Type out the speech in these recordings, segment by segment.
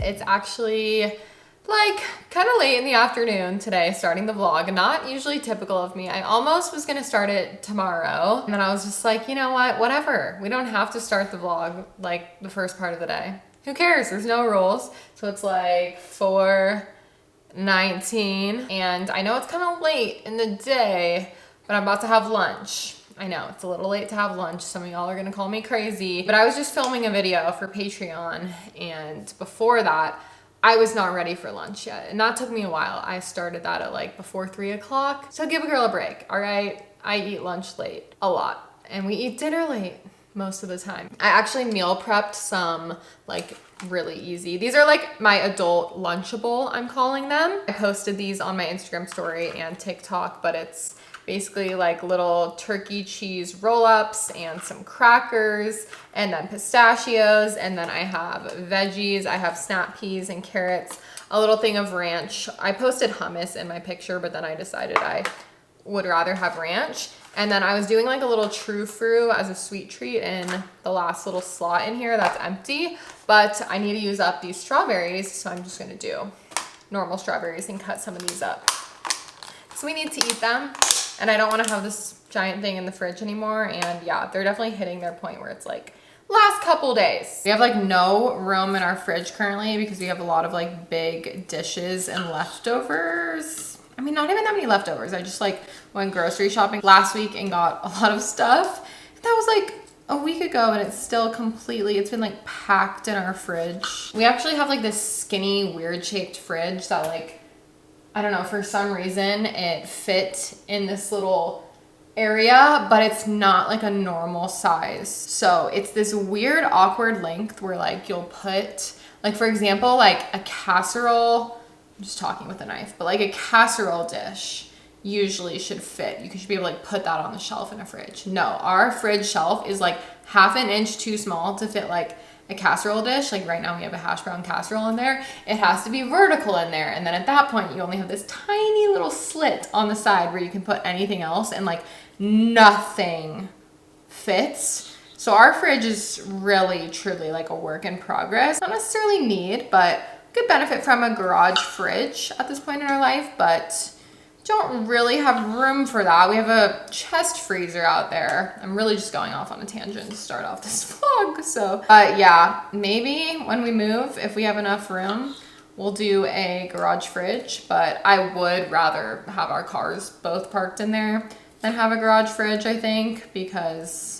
It's actually like kind of late in the afternoon today, starting the vlog. Not usually typical of me. I almost was gonna start it tomorrow, and then I was just like, you know what, whatever. We don't have to start the vlog like the first part of the day. Who cares? There's no rules. So it's like 4:19, and I know it's kind of late in the day, but I'm about to have lunch. I know it's a little late to have lunch. Some of y'all are gonna call me crazy, but I was just filming a video for Patreon, and before that, I was not ready for lunch yet, and that took me a while. I started that at like before 3 o'clock. So give a girl a break, all right? I eat lunch late a lot, and we eat dinner late most of the time. I actually meal prepped some like really easy. These are like my adult Lunchable, I'm calling them. I posted these on my Instagram story and TikTok, but it's basically like little turkey cheese roll-ups and some crackers and then pistachios, and then I have veggies. I have snap peas and carrots, a little thing of ranch. I posted hummus in my picture, but then I decided I would rather have ranch. And then I was doing like a little true fruit as a sweet treat in the last little slot in here that's empty, but I need to use up these strawberries, so I'm just gonna do normal strawberries and cut some of these up. So we need to eat them, and I don't want to have this giant thing in the fridge anymore. And yeah, they're definitely hitting their point where it's like last couple days. We have like no room in our fridge currently because we have a lot of like big dishes and leftovers. I mean, not even that many leftovers. I just like went grocery shopping last week and got a lot of stuff. That was like a week ago, and it's still completely, it's been like packed in our fridge. We actually have like this skinny, weird shaped fridge that like, I don't know, for some reason it fit in this little area, but it's not like a normal size. So it's this weird, awkward length where like you'll put, like for example, like a casserole, I'm just talking with a knife, but like a casserole dish usually should fit. You should be able to like put that on the shelf in a fridge. No, our fridge shelf is like half an inch too small to fit like a casserole dish. Like right now we have a hash brown casserole in there. It has to be vertical in there. And then at that point you only have this tiny little slit on the side where you can put anything else, and like nothing fits. So our fridge is really truly like a work in progress. Not necessarily need, but could benefit from a garage fridge at this point in our life, but don't really have room for that. We have a chest freezer out there. I'm really just going off on a tangent to start off this vlog. So yeah, maybe when we move, if we have enough room, we'll do a garage fridge, but I would rather have our cars both parked in there than have a garage fridge, I think, because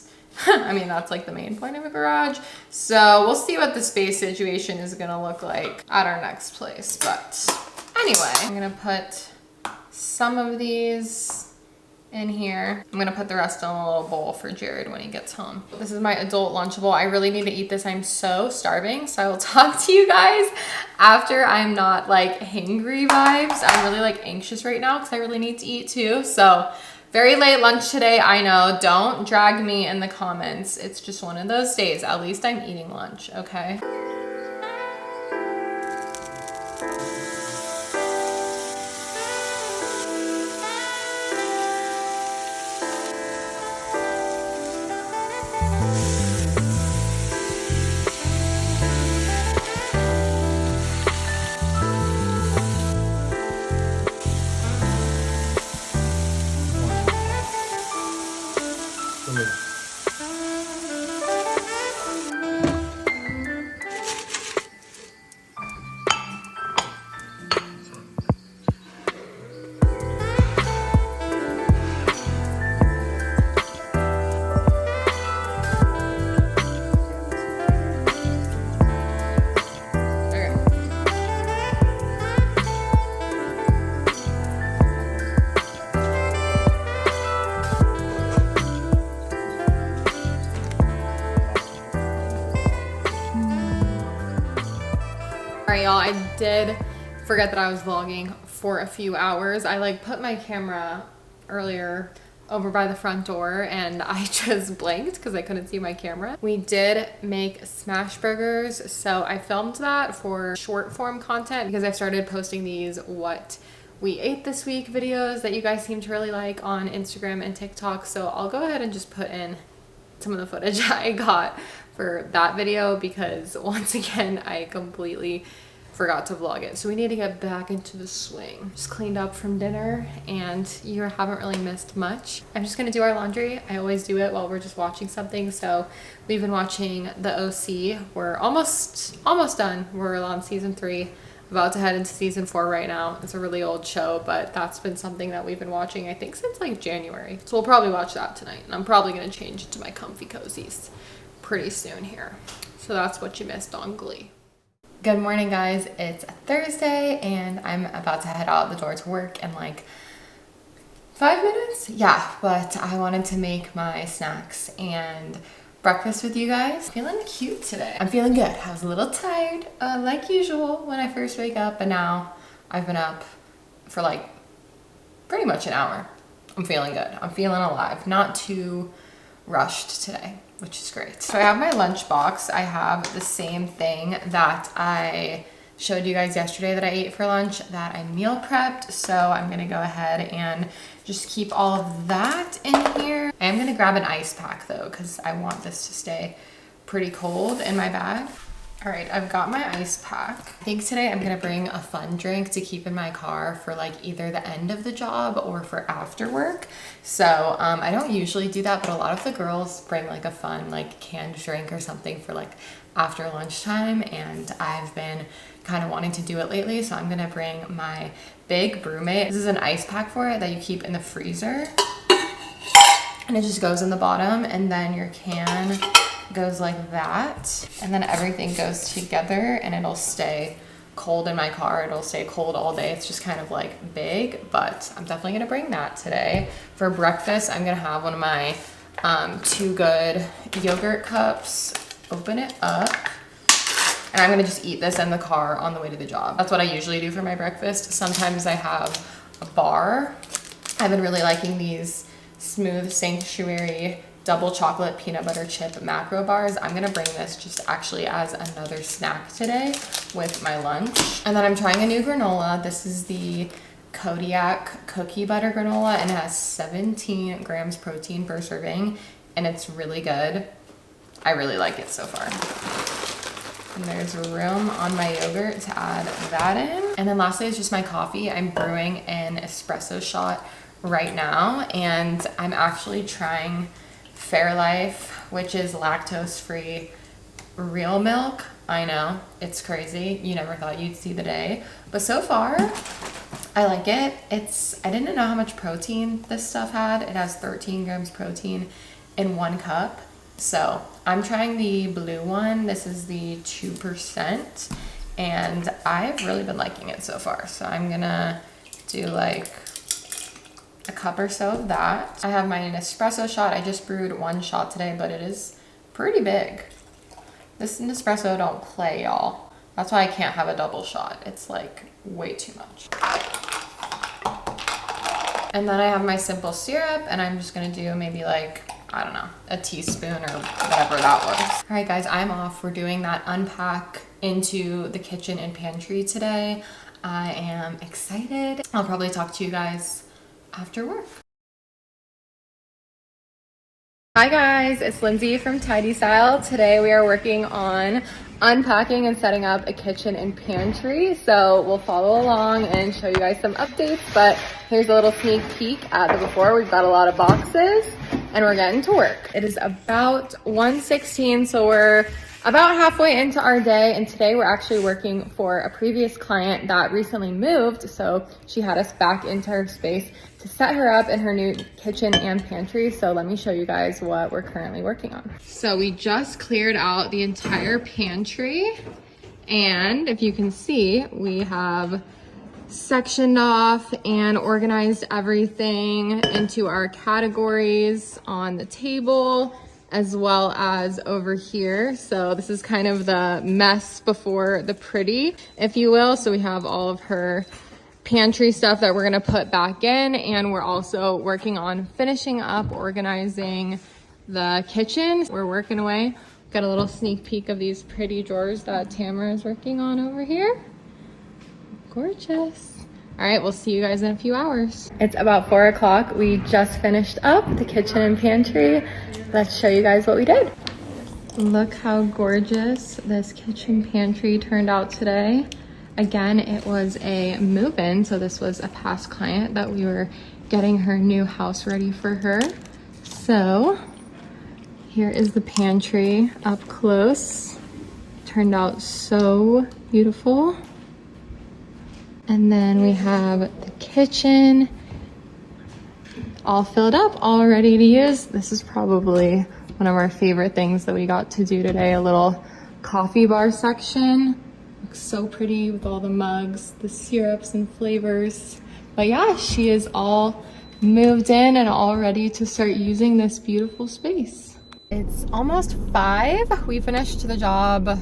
I mean, that's like the main point of a garage. So we'll see what the space situation is gonna look like at our next place. But anyway, I'm gonna put some of these in here. I'm gonna put the rest in a little bowl for Jared when he gets home. This is my adult Lunchable. I really need to eat this. I'm so starving. So I will talk to you guys after. I'm not like hangry vibes. I'm really like anxious right now because I really need to eat too. So very late lunch today, I know. Don't drag me in the comments. It's just one of those days. At least I'm eating lunch, okay? Alright y'all, I did forget that I was vlogging for a few hours. I like put my camera earlier over by the front door and I just blinked because I couldn't see my camera. We did make smash burgers, so I filmed that for short form content because I started posting these what we ate this week videos that you guys seem to really like on Instagram and TikTok. So I'll go ahead and just put in some of the footage I got for that video because once again I completely forgot to vlog it. So we need to get back into the swing. Just cleaned up from dinner and you haven't really missed much. I'm just gonna do our laundry. I always do it while we're just watching something. So we've been watching The OC. We're almost done. We're on season 3. About to head into season 4 right now. It's a really old show, but that's been something that we've been watching, I think, since like January. So we'll probably watch that tonight. And I'm probably gonna change into my comfy cozies pretty soon here. So that's what you missed on Glee. Good morning, guys. It's Thursday and I'm about to head out the door to work in like 5 minutes. Yeah, but I wanted to make my snacks and breakfast with you guys. Feeling cute today. I'm feeling good. I was a little tired, like usual when I first wake up, but now I've been up for like pretty much an hour. I'm feeling good. I'm feeling alive. Not too rushed today, which is great. So I have my lunch box. I have the same thing that I showed you guys yesterday that I ate for lunch that I meal prepped. So I'm gonna go ahead and just keep all of that in here. I am gonna grab an ice pack though, because I want this to stay pretty cold in my bag. All right, I've got my ice pack. I think today I'm gonna bring a fun drink to keep in my car for like either the end of the job or for after work. So I don't usually do that, but a lot of the girls bring like a fun like canned drink or something for like after lunchtime, and I've been kind of wanting to do it lately. So I'm gonna bring my big BrewMate. This is an ice pack for it that you keep in the freezer, and it just goes in the bottom, and then your can goes like that, and then everything goes together and it'll stay cold in my car. It'll stay cold all day. It's just kind of like big, but I'm definitely gonna bring that today. For breakfast, I'm gonna have one of my Too Good yogurt cups. Open it up, and I'm gonna just eat this in the car on the way to the job. That's what I usually do for my breakfast. Sometimes I have a bar. I've been really liking these Smooth Sanctuary double chocolate peanut butter chip macro bars. I'm gonna bring this just actually as another snack today with my lunch. And then I'm trying a new granola. This is the Kodiak cookie butter granola, and it has 17 grams protein per serving, and it's really good. I really like it so far. And there's room on my yogurt to add that in. And then lastly is just my coffee. I'm brewing an espresso shot right now, and I'm actually trying Fairlife, which is lactose-free real milk. I know, it's crazy. You never thought you'd see the day. But so far, I like it. I didn't know how much protein this stuff had. It has 13 grams protein in 1 cup. So I'm trying the blue one. This is the 2%, and I've really been liking it so far. So I'm gonna do like a cup or so of that. I have my Nespresso shot. I just brewed 1 shot today, but it is pretty big. This Nespresso don't play, y'all. That's why I can't have a double shot. It's like way too much. And then I have my simple syrup, and I'm just gonna do maybe like, I don't know, a teaspoon or whatever that was. All right, guys, I'm off. We're doing that unpack into the kitchen and pantry today. I am excited. I'll probably talk to you guys after work. Hi guys, it's Lindsey from Tidy Style. Today we are working on unpacking and setting up a kitchen and pantry. So we'll follow along and show you guys some updates, but here's a little sneak peek at the before. We've got a lot of boxes and we're getting to work. It is about 1:16, so we're about halfway into our day, and today we're actually working for a previous client that recently moved, so she had us back into her space to set her up in her new kitchen and pantry. So let me show you guys what we're currently working on. So we just cleared out the entire pantry, and if you can see, we have sectioned off and organized everything into our categories on the table, as well as over here. So this is kind of the mess before the pretty, if you will. So we have all of her pantry stuff that we're gonna put back in, and we're also working on finishing up organizing the kitchen. We're working away. Got a little sneak peek of these pretty drawers that Tamara is working on over here. Gorgeous. All right, we'll see you guys in a few hours. It's about 4 o'clock. We just finished up the kitchen and pantry. Let's show you guys what we did. Look how gorgeous this kitchen pantry turned out today. again, it was a move-in, so this was a past client that we were getting her new house ready for her. So here is the pantry up close. Turned out so beautiful. And then we have the kitchen all filled up, all ready to use. This is probably one of our favorite things that we got to do today, a little coffee bar section. Looks so pretty with all the mugs, the syrups and flavors. But yeah, she is all moved in and all ready to start using this beautiful space. It's almost 5. We finished the job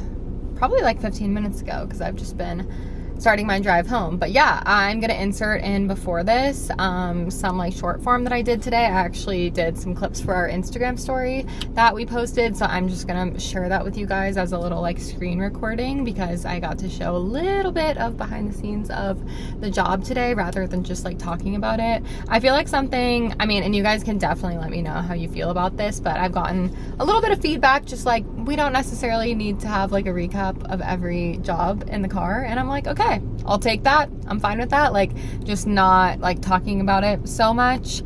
probably like 15 minutes ago because I've just been starting my drive home. But yeah, I'm gonna insert in before this some like short form that I did today. I actually did some clips for our Instagram story that we posted, so I'm just gonna share that with you guys as a little like screen recording because I got to show a little bit of behind the scenes of the job today rather than just like talking about it. I feel like something, I mean, and you guys can definitely let me know how you feel about this, but I've gotten a little bit of feedback just like we don't necessarily need to have like a recap of every job in the car, and I'm like, okay, I'll take that. I'm fine with that. Like, just not like talking about it so much.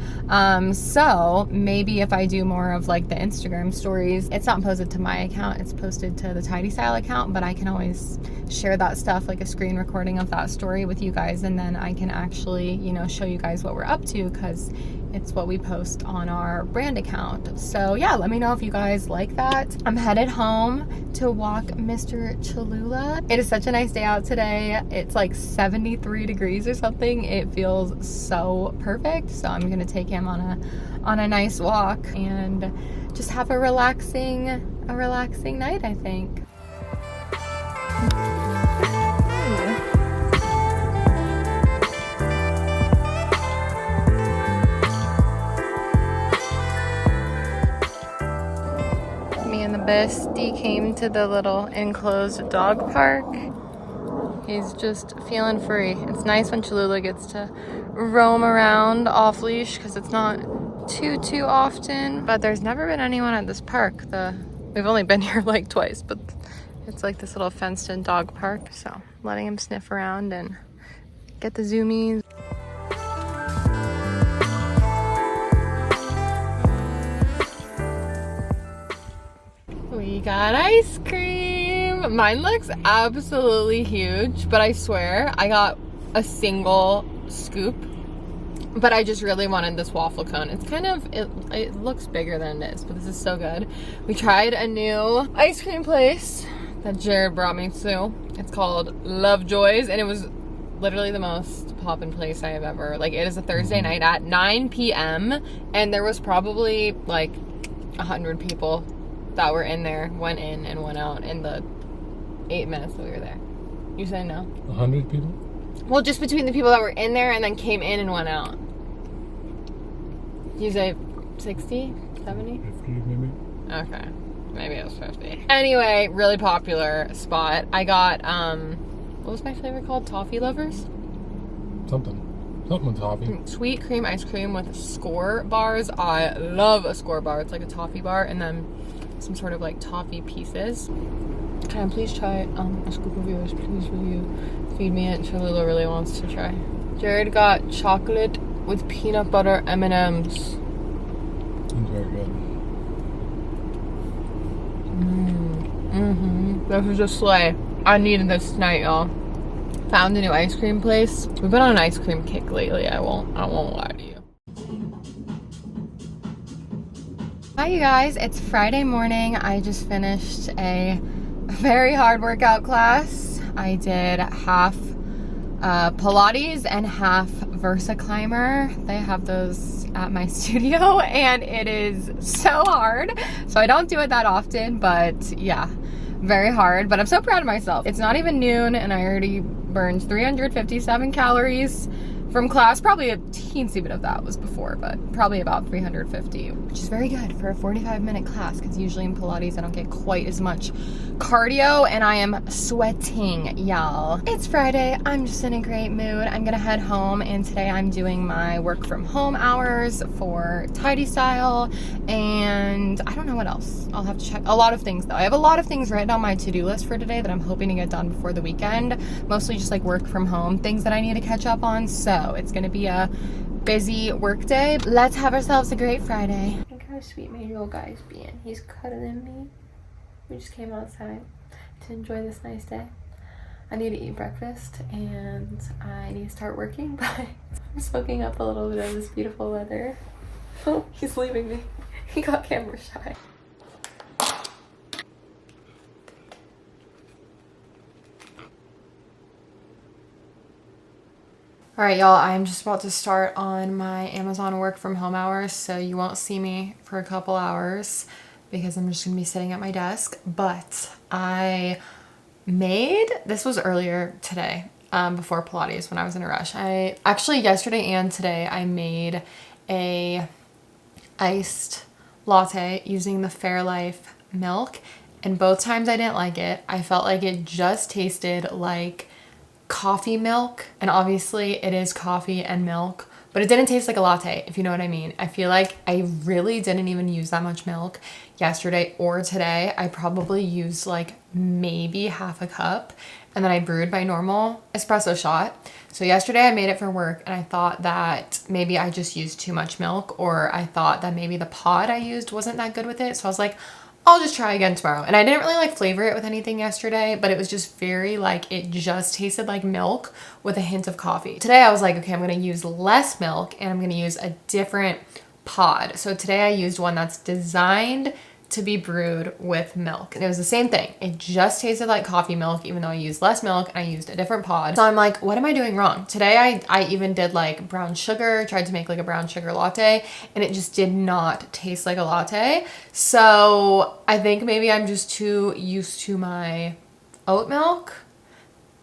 So maybe if I do more of like the Instagram stories, it's not posted to my account, it's posted to the Tidy Style account, but I can always share that stuff, like a screen recording of that story with you guys, and then I can actually, you know, show you guys what we're up to because it's what we post on our brand account. So yeah, let me know if you guys like that. I'm headed home to walk Mr. Cholula. It is such a nice day out today. It's like 73 degrees or something. It feels so perfect. So I'm gonna take him on a nice walk and just have a relaxing night, I think. Me and the bestie came to the little enclosed dog park. He's just feeling free. It's nice when Cholula gets to roam around off leash because it's not too often, but there's never been anyone at this park. We've only been here like twice, but it's like this little fenced in dog park, so letting him sniff around and get the zoomies. We got ice cream. Mine looks absolutely huge, but I swear I got a single scoop, but I just really wanted this waffle cone. It's kind of, it looks bigger than it is, but this is so good. We tried a new ice cream place that Jared brought me to. It's called Lovejoy's, and it was literally the most poppin' place I have ever, like, it is a Thursday night at 9 p.m. and there was probably like 100 people that were in there, went in and went out in the 8 minutes that we were there. You saying no? 100 people? Well, just between the people that were in there and then came in and went out. You say 60? 70? 50 maybe? Okay. Maybe it was 50. Anyway, really popular spot. I got, what was my flavor called? Toffee Lovers? Something with toffee. Sweet cream ice cream with score bars. I love a score bar. It's like a toffee bar and then some sort of like toffee pieces. Can I please try a scoop of yours? Please, will you feed me it? Cholula really wants to try. Jared got chocolate with peanut butter M&Ms. It's very good. This is a slay. I needed this tonight, y'all. Found a new ice cream place. We've been on an ice cream kick lately. I won't lie to you. Hi you guys, it's Friday morning. I just finished a very hard workout class. I did half Pilates and half Versa Climber. They have those at my studio and it is so hard. So I don't do it that often, but yeah, very hard. But I'm so proud of myself. It's not even noon and I already burned 357 calories from class. Probably a teensy bit of that was before, but probably about 350, which is very good for a 45-minute class because usually in Pilates I don't get quite as much cardio and I am sweating, y'all. It's Friday. I'm just in a great mood. I'm gonna head home and today I'm doing my work from home hours for Tidy Style and I don't know what else. I'll have to check. A lot of things though. I have a lot of things written on my to-do list for today that I'm hoping to get done before the weekend. Mostly just like work from home, things that I need to catch up on. So it's gonna be a busy work day. Let's have ourselves a great Friday. Look how sweet my little guy's being. He's cuddling me. We just came outside to enjoy this nice day. I need to eat breakfast and I need to start working, but I'm soaking up a little bit of this beautiful weather. Oh, he's leaving me. He got camera shy. All right, y'all, I'm just about to start on my Amazon work from home hours, so you won't see me for a couple hours because I'm just gonna be sitting at my desk. But this was earlier today, before Pilates when I was in a rush. I actually, yesterday and today, I made a iced latte using the Fairlife milk, and both times I didn't like it. I felt like it just tasted like coffee milk, and obviously it is coffee and milk, but it didn't taste like a latte, if you know what I mean. I feel like I really didn't even use that much milk yesterday or today. I probably used like maybe half a cup, and then I brewed my normal espresso shot. So yesterday I made it for work and I thought that maybe I just used too much milk, or I thought that maybe the pod I used wasn't that good with it. So I was like, I'll just try again tomorrow. And I didn't really like flavor it with anything yesterday, but it was just very like, it just tasted like milk with a hint of coffee. Today I was like, okay, I'm gonna use less milk and I'm gonna use a different pod. So today I used one that's designed to be brewed with milk. And it was the same thing. It just tasted like coffee milk, even though I used less milk and I used a different pod. So I'm like, what am I doing wrong? Today I even did like brown sugar, tried to make like a brown sugar latte, and it just did not taste like a latte. So I think maybe I'm just too used to my oat milk,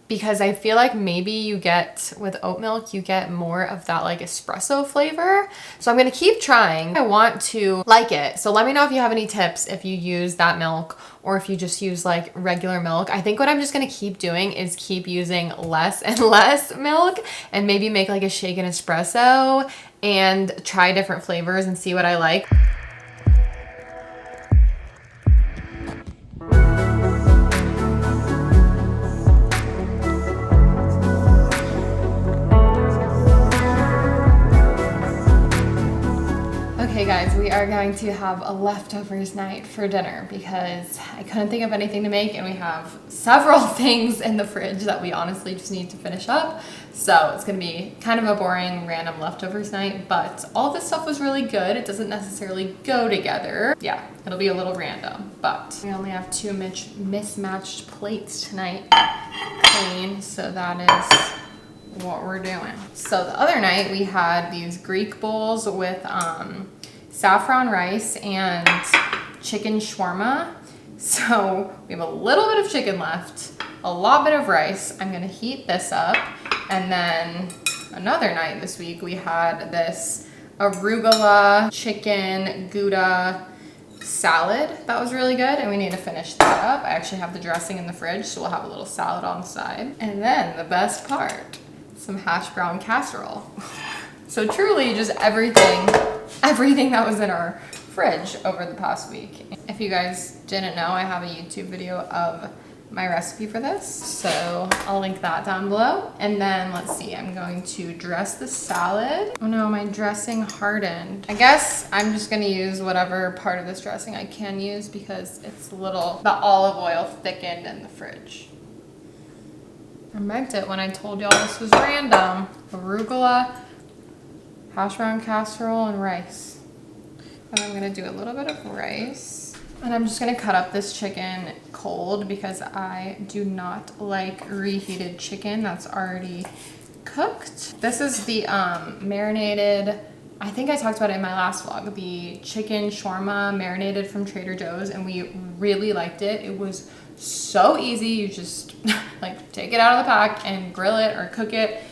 because I feel like maybe you get, with oat milk, you get more of that like espresso flavor. So I'm gonna keep trying. I want to like it. So let me know if you have any tips if you use that milk or if you just use like regular milk. I think what I'm just gonna keep doing is keep using less and less milk and maybe make like a shaken espresso and try different flavors and see what I like. Okay guys, we are going to have a leftovers night for dinner because I couldn't think of anything to make and we have several things in the fridge that we honestly just need to finish up. So it's gonna be kind of a boring random leftovers night, but all this stuff was really good. It doesn't necessarily go together. Yeah, it'll be a little random, but we only have two mismatched plates tonight clean, so that is what we're doing. So the other night we had these Greek bowls with saffron rice and chicken shawarma. So we have a little bit of chicken left, a lot bit of rice. I'm gonna heat this up. And then another night this week we had this arugula chicken Gouda salad. That was really good and we need to finish that up. I actually have the dressing in the fridge, so we'll have a little salad on the side. And then the best part, some hash brown casserole. So truly just everything that was in our fridge over the past week. If you guys didn't know, I have a YouTube video of my recipe for this, so I'll link that down below. And then let's see, I'm going to dress the salad. Oh no, my dressing hardened. I guess I'm just gonna use whatever part of this dressing I can use because it's the olive oil thickened in the fridge. I meant it when I told y'all this was random. Arugula, hash brown casserole, and rice. And I'm gonna do a little bit of rice. And I'm just gonna cut up this chicken cold because I do not like reheated chicken that's already cooked. This is the marinated, I think I talked about it in my last vlog, the chicken shawarma marinated from Trader Joe's, and we really liked it. It was so easy. You just like take it out of the pack and grill it or cook it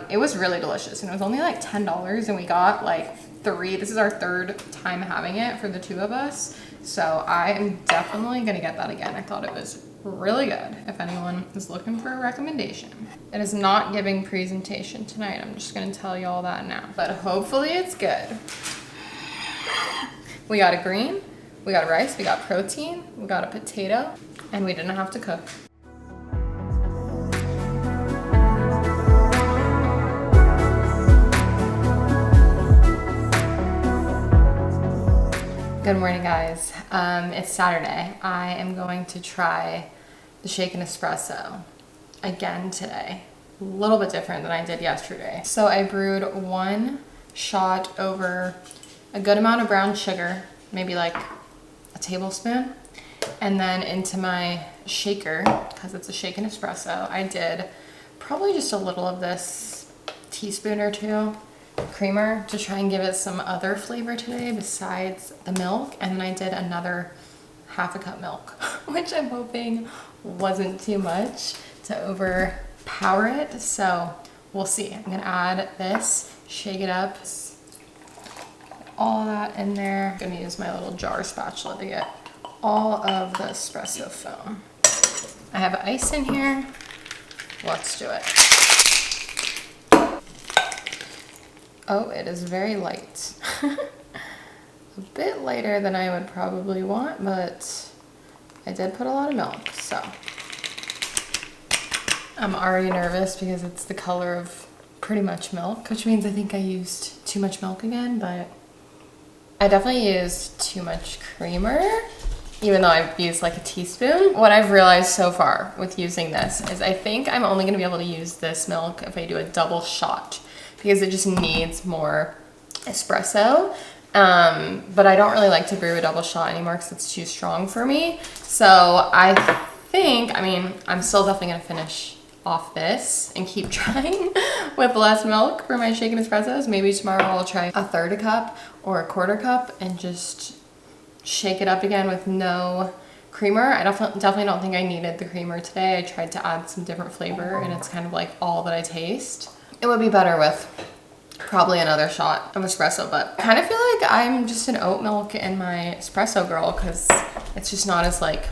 It was really delicious, and it was only like $10, and we got like 3. This is our 3rd time having it for the 2 of us. So I am definitely gonna get that again. I thought it was really good if anyone is looking for a recommendation. It is not giving presentation tonight. I'm just gonna tell you all that now, but hopefully it's good. We got a green, we got rice, we got protein, we got a potato, and we didn't have to cook. Good morning, guys. It's Saturday. I am going to try the shaken espresso again today. A little bit different than I did yesterday. So I brewed 1 shot over a good amount of brown sugar, maybe like a tablespoon, and then into my shaker, because it's a shaken espresso, I did probably just a little of this teaspoon or 2 creamer to try and give it some other flavor today besides the milk. And then I did another half a cup milk, which I'm hoping wasn't too much to overpower it. So we'll see. I'm gonna add this, shake it up, all that in there. I'm gonna use my little jar spatula to get all of the espresso foam. I have ice in here. Let's do it. Oh, it is very light. A bit lighter than I would probably want, but I did put a lot of milk, so. I'm already nervous because it's the color of pretty much milk, which means I think I used too much milk again, but I definitely used too much creamer, even though I've used like a teaspoon. What I've realized so far with using this is I think I'm only gonna be able to use this milk if I do a double shot, because it just needs more espresso. But I don't really like to brew a double shot anymore because it's too strong for me. So I think, I mean, I'm still definitely gonna finish off this and keep trying with less milk for my shaken espressos. Maybe tomorrow I'll try a 1/3 cup or a 1/4 cup and just shake it up again with no creamer. I definitely don't think I needed the creamer today. I tried to add some different flavor and it's kind of like all that I taste. It would be better with probably another shot of espresso, but I kind of feel like I'm just an oat milk in my espresso girl because it's just not as like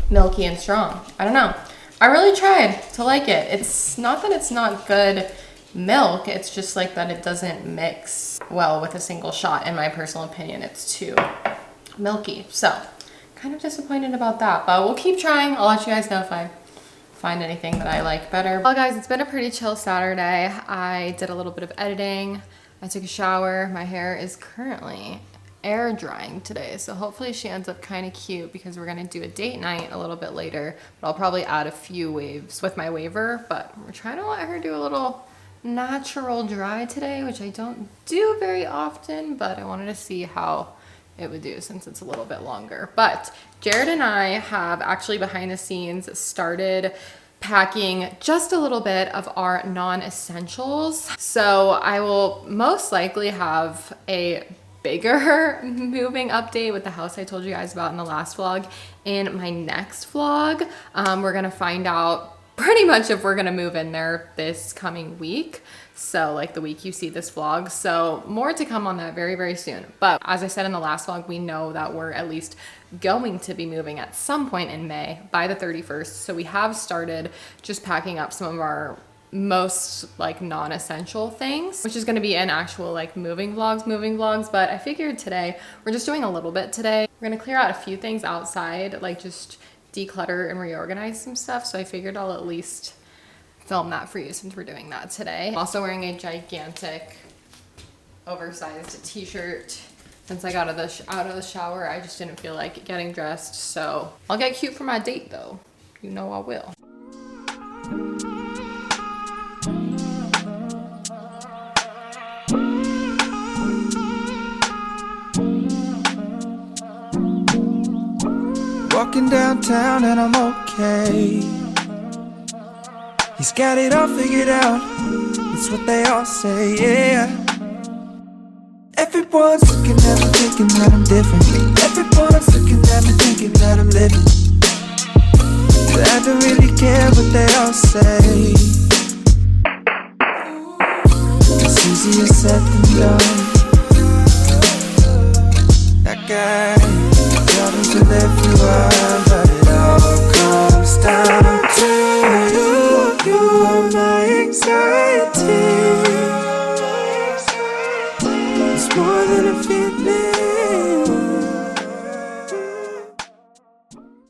milky and strong. I don't know. I really tried to like it. It's not that it's not good milk, it's just like that it doesn't mix well with a single shot. In my personal opinion, it's too milky. So kind of disappointed about that, but we'll keep trying. I'll let you guys know if I find anything that I like better. Well guys, it's been a pretty chill Saturday. I did a little bit of editing. I took a shower. My hair is currently air drying today, so hopefully she ends up kind of cute because we're gonna do a date night a little bit later, but I'll probably add a few waves with my waver, but we're trying to let her do a little natural dry today, which I don't do very often, but I wanted to see how it would do since it's a little bit longer. But Jared and I have actually behind the scenes started packing just a little bit of our non-essentials. So I will most likely have a bigger moving update with the house I told you guys about in the last vlog in my next vlog. We're gonna find out pretty much if we're gonna move in there this coming week. So like the week you see this vlog. So more to come on that very, very soon. But as I said in the last vlog, we know that we're at least going to be moving at some point in May by the 31st. So we have started just packing up some of our most like non-essential things, which is going to be an actual like moving vlogs. But I figured today we're just doing a little bit today. We're going to clear out a few things outside, like just declutter and reorganize some stuff. So I figured I'll at least film that for you since we're doing that today. I'm also wearing a gigantic oversized t-shirt since I got out of the shower. I just didn't feel like getting dressed, so I'll get cute for my date though. You know I will. Walking downtown and I'm okay. He's got it all figured out. It's what they all say, yeah. Everyone's looking at me thinking that I'm different. Everyone's looking at me thinking that I'm living. But I don't really care what they all say. easier said than done. I got problems to live through, but it all comes down to you. You are my anxiety. It's more than a feeling.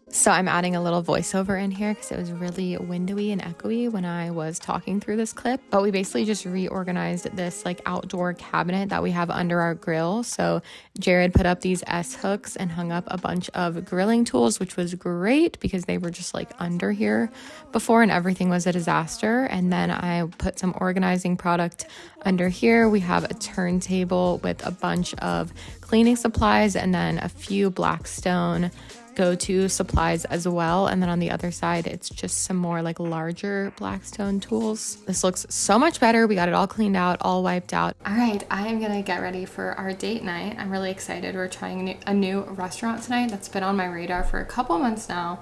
So I'm adding a little voiceover in here because it was really windy and echoey when I was talking through this clip. But we basically just reorganized this like outdoor cabinet that we have under our grill. So Jared put up these S hooks and hung up a bunch of grilling tools, which was great because they were just like under here before and everything was a disaster. And then I put some organizing product under here. We have a turntable with a bunch of cleaning supplies and then a few Blackstone go-to supplies as well. And then on the other side, it's just some more like larger Blackstone tools. This looks so much better. We got it all cleaned out, all wiped out. All right, I am gonna get ready for our date night. I'm really excited. We're trying a new restaurant tonight that's been on my radar for a couple months now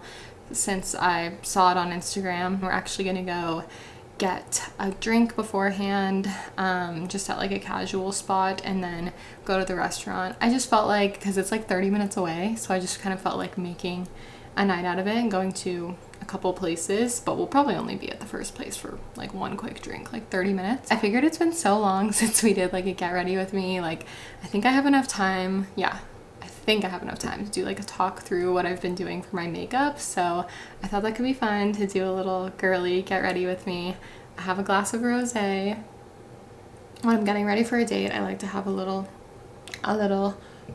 since I saw it on Instagram. We're actually gonna go get a drink beforehand, just at like a casual spot, and then go to the restaurant. I just felt like, because it's like 30 minutes away, so I just kind of felt like making a night out of it and going to a couple places, but we'll probably only be at the first place for like one quick drink, like 30 minutes. I figured it's been so long since we did like a get ready with me, like I think I have enough time. Yeah, I think I have enough time to do like a talk through what I've been doing for my makeup. So I thought that could be fun to do a little girly get ready with me. I have a glass of rosé. When I'm getting ready for a date, I like to have a little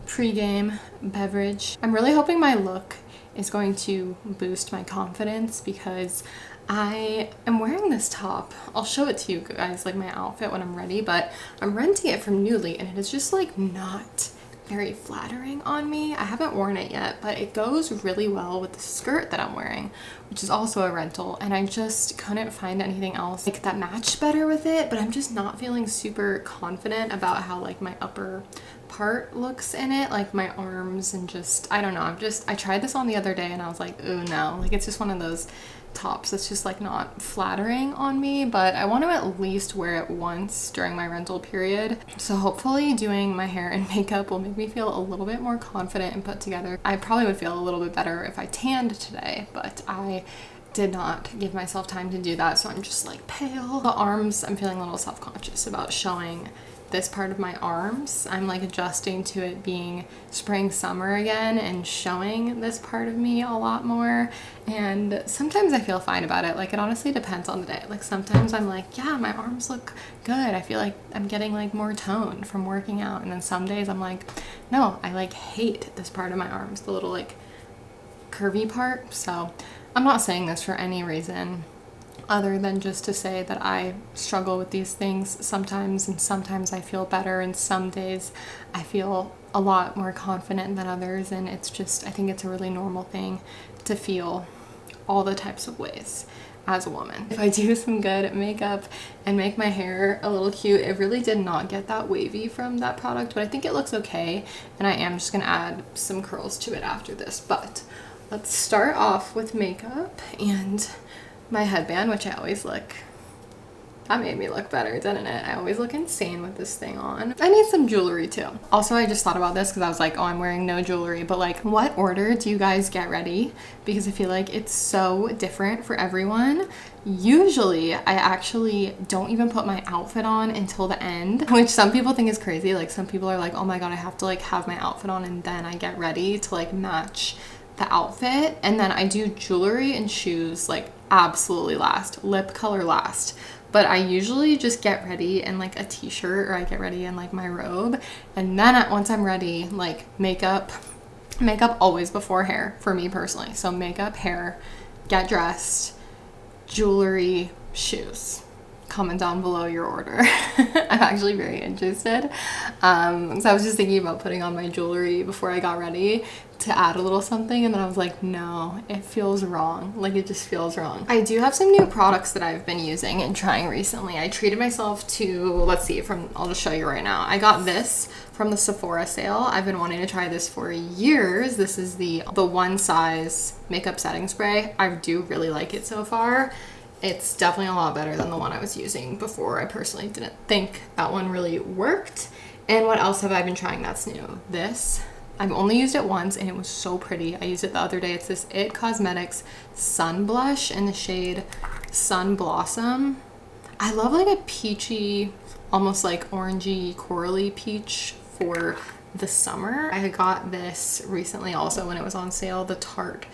pre-game beverage. I'm really hoping my look is going to boost my confidence because I am wearing this top. I'll show it to you guys, like my outfit when I'm ready, but I'm renting it from Newly and it is just like not very flattering on me. I haven't worn it yet, but it goes really well with the skirt that I'm wearing, which is also a rental, and I just couldn't find anything else like that matched better with it. But I'm just not feeling super confident about how like my upper part looks in it, like my arms, and just I don't know. I tried this on the other day and I was like, oh no, like it's just one of those tops that's just like not flattering on me, but I want to at least wear it once during my rental period. So hopefully doing my hair and makeup will make me feel a little bit more confident and put together. I probably would feel a little bit better if I tanned today, but I did not give myself time to do that, so I'm just like pale. The arms, I'm feeling a little self-conscious about showing this part of my arms. I'm like adjusting to it being spring summer again and showing this part of me a lot more, and sometimes I feel fine about it. Like it honestly depends on the day. Like sometimes I'm like, yeah, my arms look good, I feel like I'm getting like more tone from working out, and then some days I'm like, no, I like hate this part of my arms, the little like curvy part. So I'm not saying this for any reason other than just to say that I struggle with these things sometimes, and sometimes I feel better, and some days I feel a lot more confident than others, and it's just, I think it's a really normal thing to feel all the types of ways as a woman. If I do some good makeup and make my hair a little cute, it really did not get that wavy from that product, but I think it looks okay, and I am just gonna add some curls to it after this. But let's start off with makeup and my headband, which I always look, that made me look better, didn't it? I always look insane with this thing on. I need some jewelry too. Also, I just thought about this because I was like, oh, I'm wearing no jewelry, but like, what order do you guys get ready? Because I feel like it's so different for everyone. Usually, I actually don't even put my outfit on until the end, which some people think is crazy. Like some people are like, oh my God, I have to like have my outfit on and then I get ready to like match the outfit. And then I do jewelry and shoes like absolutely last, lip color last. But I usually just get ready in like a t-shirt, or I get ready in like my robe, and then once I'm ready, like makeup always before hair for me personally. So makeup, hair, get dressed, jewelry, shoes. Comment down below your order. I'm actually very interested. So I was just thinking about putting on my jewelry before I got ready to add a little something, and then I was like, no, it feels wrong. Like it just feels wrong. I do have some new products that I've been using and trying recently. I treated myself to, let's see, I'll just show you right now. I got this from the Sephora sale. I've been wanting to try this for years. This is the one size makeup setting spray. I do really like it so far. it's definitely a lot better than the one I was using before. I personally didn't think that one really worked. And what else have I been trying that's new? This. I've only used it once and it was so pretty. I used it the other day. It's this It Cosmetics Sun Blush in the shade Sun Blossom. I love like a peachy, almost like orangey, corally peach for the summer. I got this recently also when it was on sale, the Tarte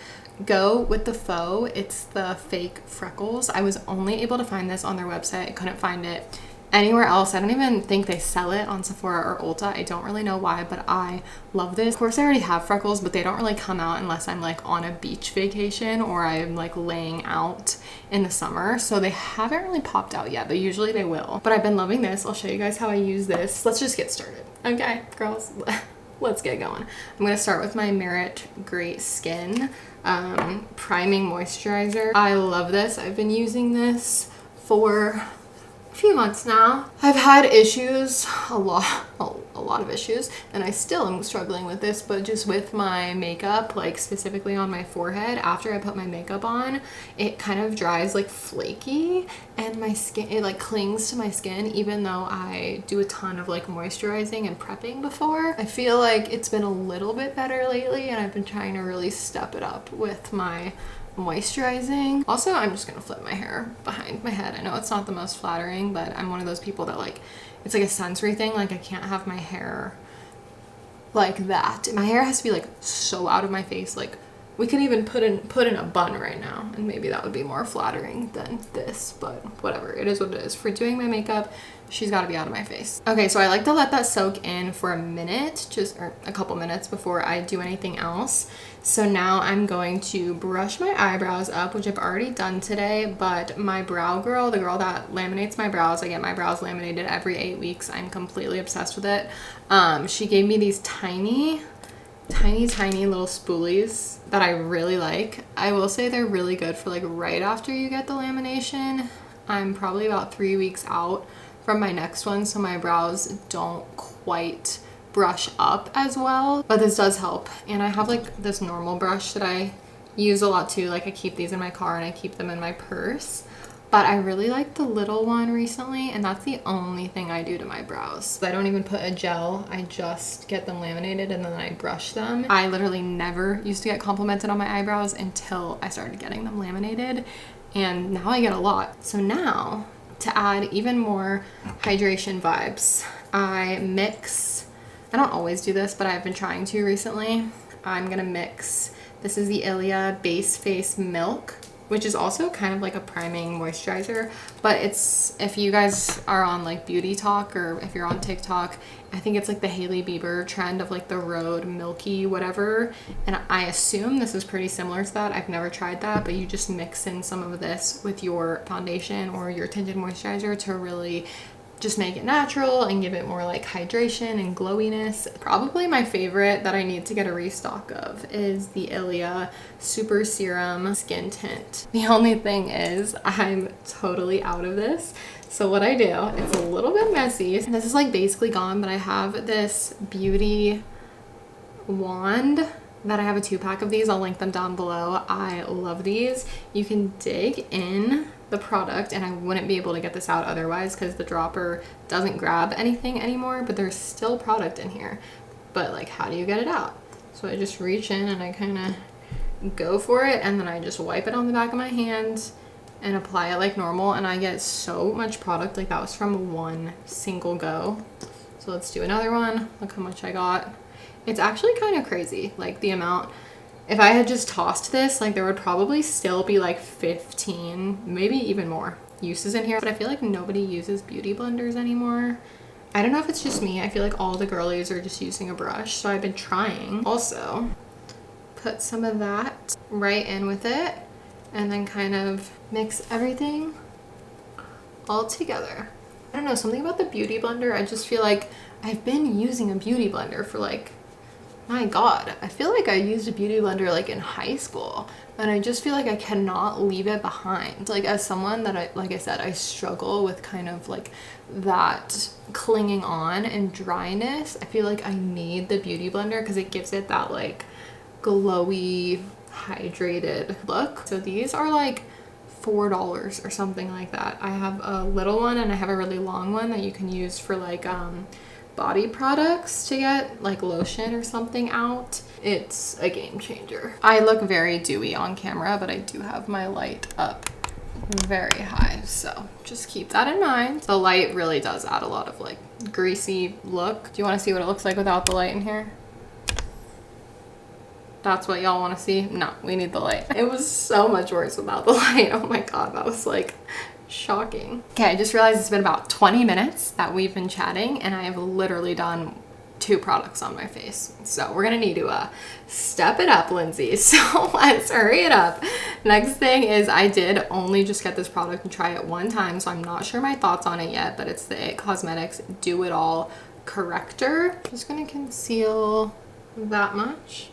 Go with the Faux. It's the fake freckles. I was only able to find this on their website. I couldn't find it anywhere else. I don't even think they sell it on Sephora or Ulta. I don't really know why, but I love this. Of course, I already have freckles, but they don't really come out unless I'm like on a beach vacation or I'm like laying out in the summer. So they haven't really popped out yet, but usually they will. But I've been loving this. I'll show you guys how I use this. Let's just get started. Okay, girls, let's get going. I'm gonna start with my Merit Great Skin priming moisturizer. I love this. I've been using this for few months now. I've had issues, a lot of issues, and I still am struggling with this, but just with my makeup, like specifically on my forehead, after I put my makeup on, it kind of dries like flaky, and my skin, it like clings to my skin even though I do a ton of like moisturizing and prepping before. I feel like it's been a little bit better lately, and I've been trying to really step it up with my moisturizing. Also, I'm just gonna flip my hair behind my head. I know it's not the most flattering, but I'm one of those people that like, it's like a sensory thing. Like I can't have my hair like that. My hair has to be like so out of my face. Like we could even put in a bun right now and maybe that would be more flattering than this, but whatever, it is what it is. For doing my makeup, she's got to be out of my face. Okay, so I like to let that soak in for a minute, or a couple minutes before I do anything else. So now I'm going to brush my eyebrows up, which I've already done today, but my brow girl, the girl that laminates my brows, I get my brows laminated every 8 weeks. I'm completely obsessed with it. She gave me these tiny little spoolies that I really like. I will say they're really good for like right after you get the lamination. I'm probably about 3 weeks out from my next one, so my brows don't quite brush up as well, but this does help. And I have like this normal brush that I use a lot too. Like I keep these in my car and I keep them in my purse, but I really like the little one recently, and that's the only thing I do to my brows. I don't even put a gel, I just get them laminated and then I brush them. I literally never used to get complimented on my eyebrows until I started getting them laminated, and now I get a lot. So now, to add even more hydration vibes, I don't always do this, but I've been trying to recently. I'm gonna mix, this is the Ilia Base Face Milk, which is also kind of like a priming moisturizer, but it's, if you guys are on like Beauty Talk or if you're on TikTok, I think it's like the Hailey Bieber trend of like the Road Milky whatever, and I assume this is pretty similar to that. I've never tried that, but you just mix in some of this with your foundation or your tinted moisturizer to really just make it natural and give it more like hydration and glowiness. Probably my favorite that I need to get a restock of is the Ilia Super Serum Skin Tint. The only thing is I'm totally out of this. So what I do, it's a little bit messy. This is like basically gone, but I have this beauty wand that I have a 2-pack of these. I'll link them down below. I love these. You can dig in the product, and I wouldn't be able to get this out otherwise because the dropper doesn't grab anything anymore, but there's still product in here. But like, how do you get it out? So I just reach in and I kind of go for it, and then I just wipe it on the back of my hand and apply it like normal, and I get so much product. Like that was from one single go. So let's do another one. Look how much I got. It's actually kind of crazy, like the amount. If I had just tossed this, like there would probably still be like 15, maybe even more uses in here, but I feel like nobody uses beauty blenders anymore. I don't know if it's just me. I feel like all the girlies are just using a brush, so I've been trying. Also, put some of that right in with it and then kind of mix everything all together. I don't know, something about the beauty blender, I just feel like I've been using a beauty blender for like, my God, I feel like I used a beauty blender like in high school, and I just feel like I cannot leave it behind. Like as someone that like I said, I struggle with kind of like that clinging on and dryness. I feel like I need the beauty blender because it gives it that like glowy, hydrated look. So these are like $4 or something like that. I have a little one and I have a really long one that you can use for like body products to get like lotion or something out. It's a game changer. I look very dewy on camera, but I do have my light up very high, so just keep that in mind. The light really does add a lot of like greasy look. Do you want to see what it looks like without the light in here? That's what y'all want to see? No, we need the light. It was so much worse without the light. Oh my god, that was like shocking. Okay, I just realized it's been about 20 minutes that we've been chatting and I have literally done 2 products on my face. So we're gonna need to step it up, Lindsay. So let's hurry it up. Next thing is I did only just get this product and try it one time, so I'm not sure my thoughts on it yet, but it's the It Cosmetics Do It All Corrector. Just gonna conceal that much.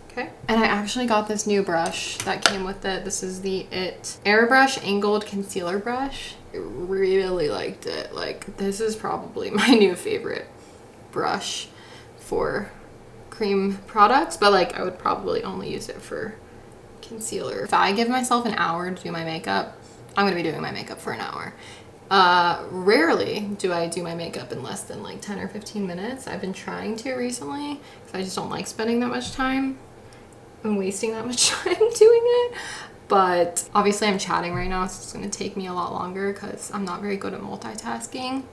Okay. And I actually got this new brush that came with it. This is the It Airbrush Angled Concealer Brush. I really liked it. Like, this is probably my new favorite brush for cream products, but like I would probably only use it for concealer. If I give myself an hour to do my makeup, I'm gonna be doing my makeup for an hour. Rarely do I do my makeup in less than like 10 or 15 minutes. I've been trying to recently because I just don't like spending that much time and wasting that much time doing it. But obviously I'm chatting right now, so it's gonna take me a lot longer because I'm not very good at multitasking.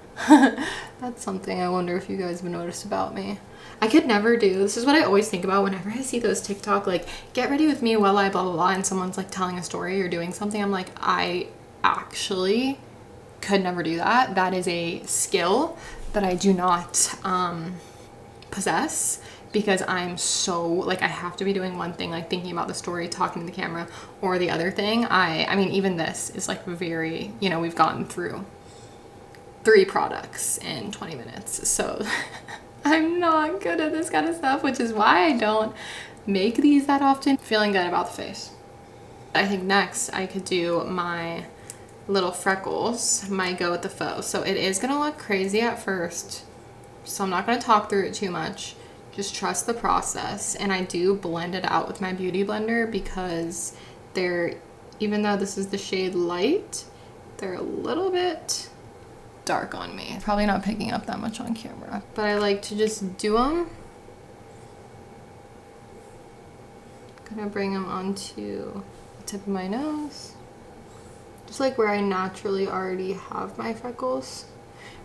That's something I wonder if you guys have noticed about me. I could never do, this is what I always think about whenever I see those TikTok, like, get ready with me while I blah, blah, blah, and someone's like telling a story or doing something. I'm like, I actually could never do that. That is a skill that I do not possess, because I'm so like, I have to be doing one thing, like thinking about the story, talking to the camera, or the other thing. I mean, even this is like very, you know, we've gotten through 3 products in 20 minutes. So I'm not good at this kind of stuff, which is why I don't make these that often. Feeling good about the face. I think next I could do my little freckles, my Go with the Faux. So it is gonna look crazy at first, so I'm not gonna talk through it too much. Just trust the process. And I do blend it out with my beauty blender because they're, even though this is the shade Light, they're a little bit dark on me. Probably not picking up that much on camera, but I like to just do them. Gonna bring them onto the tip of my nose, just like where I naturally already have my freckles.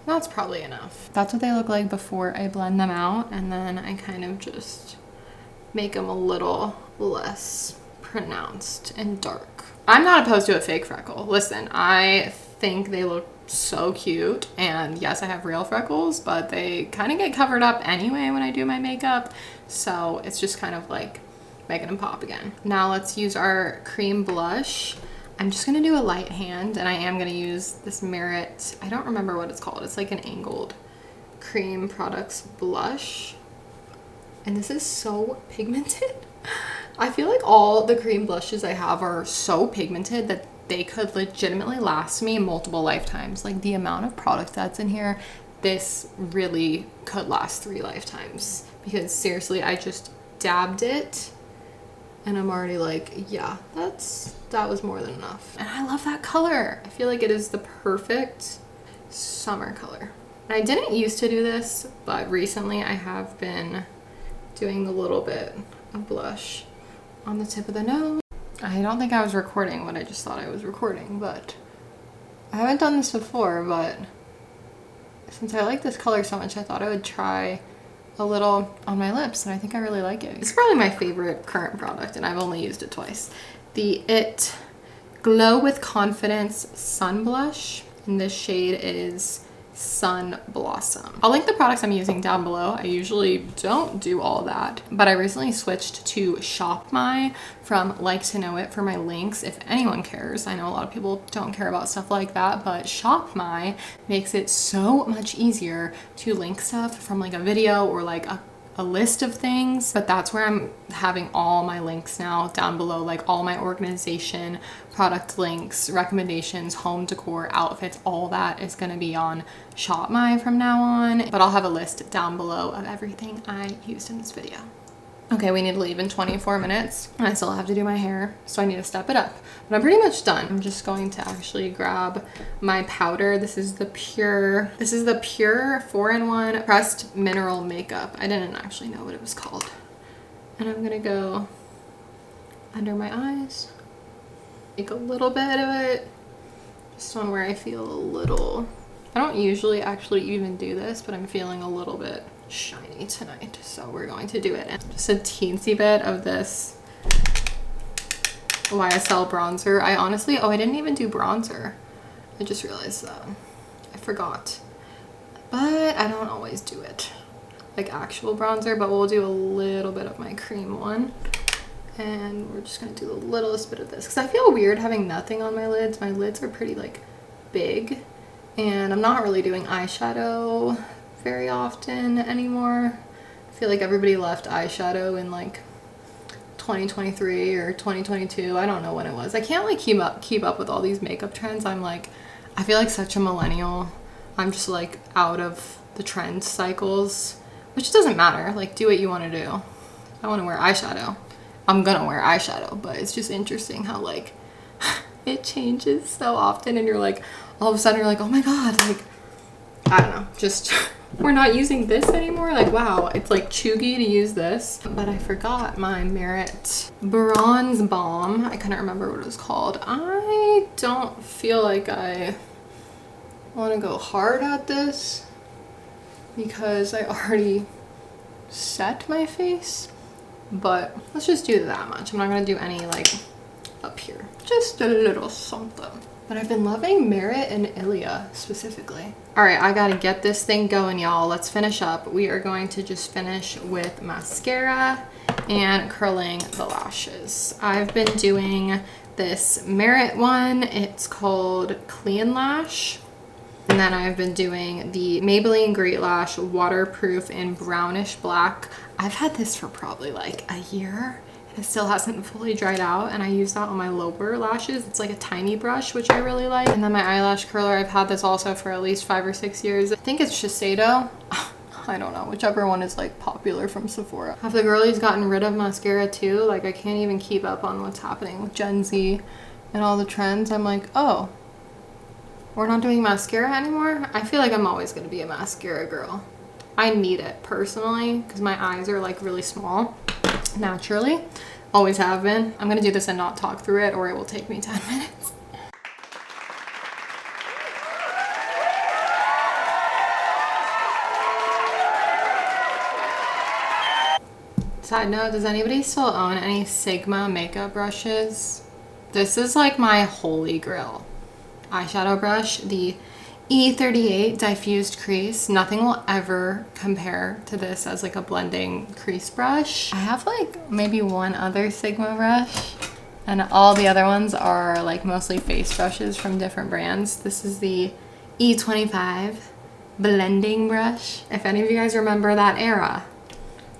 That's probably enough. That's what they look like before I blend them out, and then I kind of just make them a little less pronounced and dark. I'm not opposed to a fake freckle. Listen, I think they look so cute, and yes, I have real freckles, but they kind of get covered up anyway when I do my makeup, so it's just kind of like making them pop again. Now let's use our cream blush. I'm just gonna do a light hand, and I am gonna use this Merit, I don't remember what it's called, it's like an angled cream products blush, and this is so pigmented. I feel like all the cream blushes I have are so pigmented that they could legitimately last me multiple lifetimes. Like, the amount of product that's in here, this really could last 3 lifetimes, because seriously, I just dabbed it and I'm already like, yeah, that was more than enough. And I love that color. I feel like it is the perfect summer color. And I didn't used to do this, but recently I have been doing the little bit of blush on the tip of the nose. I don't think I was recording what I just thought I was recording, but I haven't done this before, but since I like this color so much, I thought I would try a little on my lips, and I think I really like it. It's probably my favorite current product, and I've only used it twice. The It Glow with Confidence Sun Blush, and this shade is Sun Blossom. I'll link the products I'm using down below. I usually don't do all that, but I recently switched to Shop My from Like to Know It for my links, if anyone cares. I know a lot of people don't care about stuff like that, but Shop My makes it so much easier to link stuff from like a video or like a list of things. But that's where I'm having all my links now, down below, like all my organization, product links, recommendations, home decor, outfits, all that is going to be on ShopMy from now on. But I'll have a list down below of everything I used in this video. Okay, we need to leave in 24 minutes. I still have to do my hair, so I need to step it up. But I'm pretty much done. I'm just going to actually grab my powder. This is the Pure 4-in-1 pressed mineral makeup. I didn't actually know what it was called. And I'm gonna go under my eyes. Take a little bit of it, just on where I feel a little. I don't usually actually even do this, but I'm feeling a little bit shiny tonight, so we're going to do it. And just a teensy bit of this YSL bronzer. I didn't even do bronzer. I just realized that. I forgot. But I don't always do it, like actual bronzer, but we'll do a little bit of my cream one. And we're just gonna do the littlest bit of this, because I feel weird having nothing on my lids. My lids are pretty like big, and I'm not really doing eyeshadow very often anymore. I feel like everybody left eyeshadow in like 2023 or 2022. I don't know when it was. I can't like keep up with all these makeup trends. I feel like such a millennial. I'm just like out of the trend cycles, which doesn't matter. Like, do what you want to do. I want to wear eyeshadow. I'm gonna wear eyeshadow, but it's just interesting how like it changes so often, and you're like, all of a sudden you're like, oh my god, like, I don't know, just we're not using this anymore. Like, wow, it's like chuggy to use this. But I forgot my Merit Bronze Balm. I couldn't remember what it was called. I don't feel like I want to go hard at this because I already set my face, but let's just do that much. I'm not gonna do any like up here, just a little something. But I've been loving Merit and Ilia specifically. All right, I gotta get this thing going, y'all. Let's finish up. We are going to just finish with mascara and curling the lashes. I've been doing this Merit one. It's called Clean Lash. And then I've been doing the Maybelline Great Lash Waterproof in Brownish Black. I've had this for probably like a year. It still hasn't fully dried out, and I use that on my lower lashes. It's like a tiny brush, which I really like. And then my eyelash curler, I've had this also for at least 5 or 6 years. I think it's Shiseido. I don't know, whichever one is like popular from Sephora. Have the girlies gotten rid of mascara too? Like, I can't even keep up on what's happening with Gen Z and all the trends. I'm like, oh, we're not doing mascara anymore? I feel like I'm always gonna be a mascara girl. I need it personally because my eyes are like really small naturally. Always have been. I'm gonna do this and not talk through it, or it will take me 10 minutes. Side note, does anybody still own any Sigma makeup brushes? This is like my holy grail eyeshadow brush, the E38 diffused crease. Nothing will ever compare to this as like a blending crease brush. I have like maybe one other Sigma brush, and all the other ones are like mostly face brushes from different brands. This is the E25 blending brush. If any of you guys remember that era,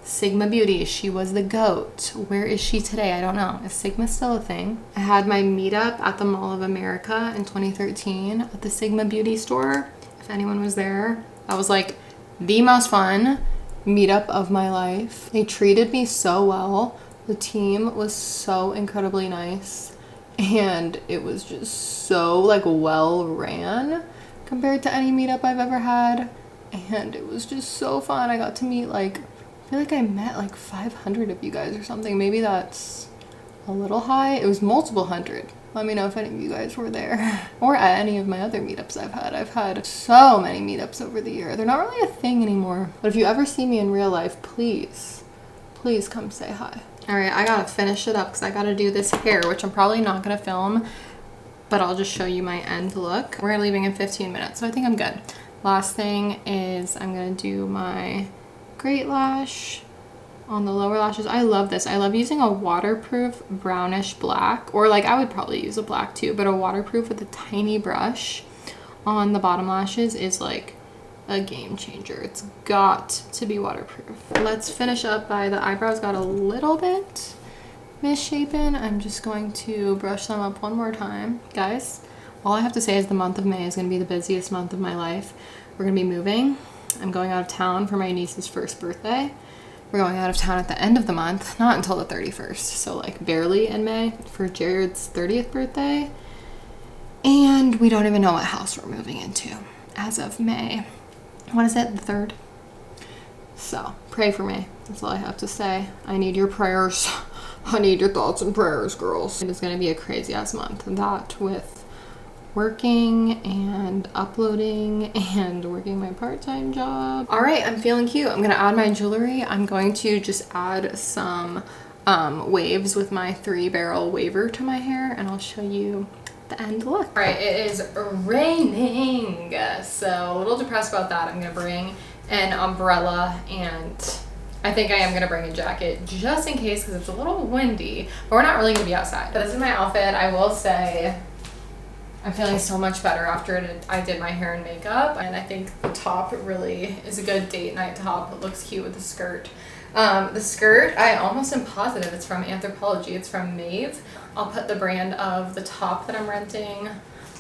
Sigma Beauty, she was the GOAT. Where is she today? I don't know. Is Sigma still a thing? I had my meetup at the Mall of America in 2013 at the Sigma Beauty store. If anyone was there, that was like the most fun meetup of my life. They treated me so well. The team was so incredibly nice, and it was just so like well ran compared to any meetup I've ever had. And it was just so fun. I got to meet like, I feel like I met like 500 of you guys or something. Maybe that's a little high. It was multiple hundred. Let me know if any of you guys were there or at any of my other meetups I've had. I've had so many meetups over the year. They're not really a thing anymore. But if you ever see me in real life, please come say hi. All right, I gotta finish it up because I gotta do this hair, which I'm probably not gonna film, but I'll just show you my end look. We're leaving in 15 minutes, so I think I'm good. Last thing is I'm gonna do my Great Lash on the lower lashes. I love this. I love using a waterproof brownish black, or like I would probably use a black too, but a waterproof with a tiny brush on the bottom lashes is like a game changer. It's got to be waterproof. Let's finish up by the eyebrows. Got a little bit misshapen. I'm just going to brush them up one more time. Guys, all I have to say is the month of May is going to be the busiest month of my life. We're going to be moving. I'm going out of town for my niece's first birthday, We're going out of town at the end of the month, not until the 31st. So like barely in May for Jared's 30th birthday. And we don't even know what house we're moving into as of May. What is it? The 3rd? So pray for me. That's all I have to say. I need your prayers. I need your thoughts and prayers, girls. It is going to be a crazy ass month. That with working and uploading and working my part-time job. All right, I'm feeling cute. I'm going to add my jewelry. I'm going to just add some waves with my 3-barrel waver to my hair, and I'll show you the end look. All right, it is raining, so a little depressed about that. I'm gonna bring an umbrella, and I think I am gonna bring a jacket just in case because it's a little windy, but we're not really gonna be outside. But this is my outfit. I will say I'm feeling so much better after I did my hair and makeup, and I think the top really is a good date night top. It looks cute with the skirt. The skirt, I almost am positive it's from Anthropologie. It's from Maeve. I'll put the brand of the top that I'm renting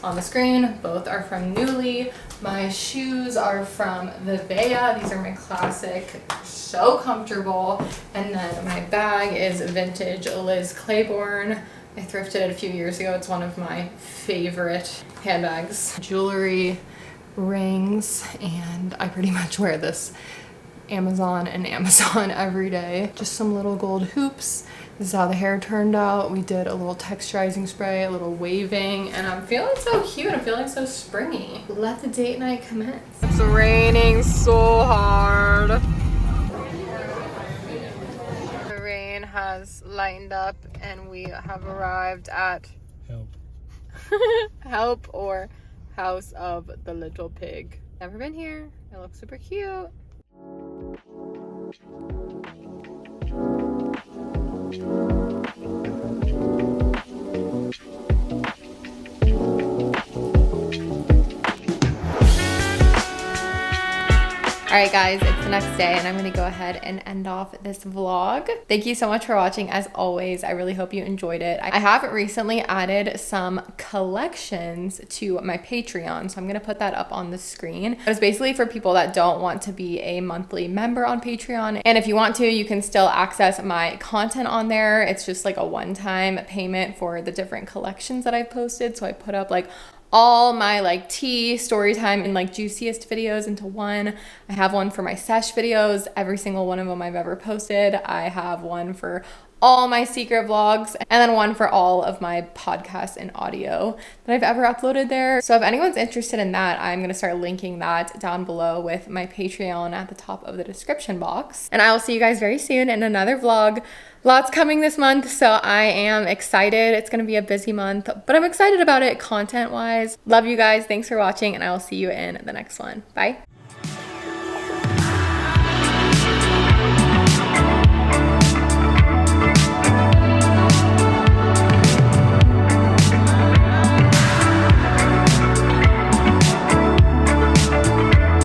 on the screen. Both are from Nuuly. My shoes are from Vivea. These are my classic, so comfortable. And then my bag is vintage Liz Claiborne. I thrifted it a few years ago. It's one of my favorite handbags. Jewelry, rings, and I pretty much wear this Amazon every day. Just some little gold hoops. This is how the hair turned out. We did a little texturizing spray, a little waving, and I'm feeling so cute. I'm feeling so springy. Let the date night commence. It's raining so hard. The rain has lightened up and we have arrived at Help or House of the Little Pig. Never been here. It looks super cute. Alright guys, it's the next day and I'm going to go ahead and end off this vlog. Thank you so much for watching as always. I really hope you enjoyed it. I have recently added some collections to my Patreon, so I'm going to put that up on the screen. It's basically for people that don't want to be a monthly member on Patreon, and if you want to, you can still access my content on there. It's just like a one-time payment for the different collections that I've posted. So I put up like all my like tea, story time, and like juiciest videos into one. I have one for my sesh videos, every single one of them I've ever posted. I have one for all my secret vlogs, and then one for all of my podcasts and audio that I've ever uploaded there. So if anyone's interested in that, I'm gonna start linking that down below with my Patreon at the top of the description box. And I will see you guys very soon in another vlog. Lots coming this month, so I am excited. It's gonna be a busy month, but I'm excited about it content-wise. Love you guys, thanks for watching, and I will see you in the next one. Bye.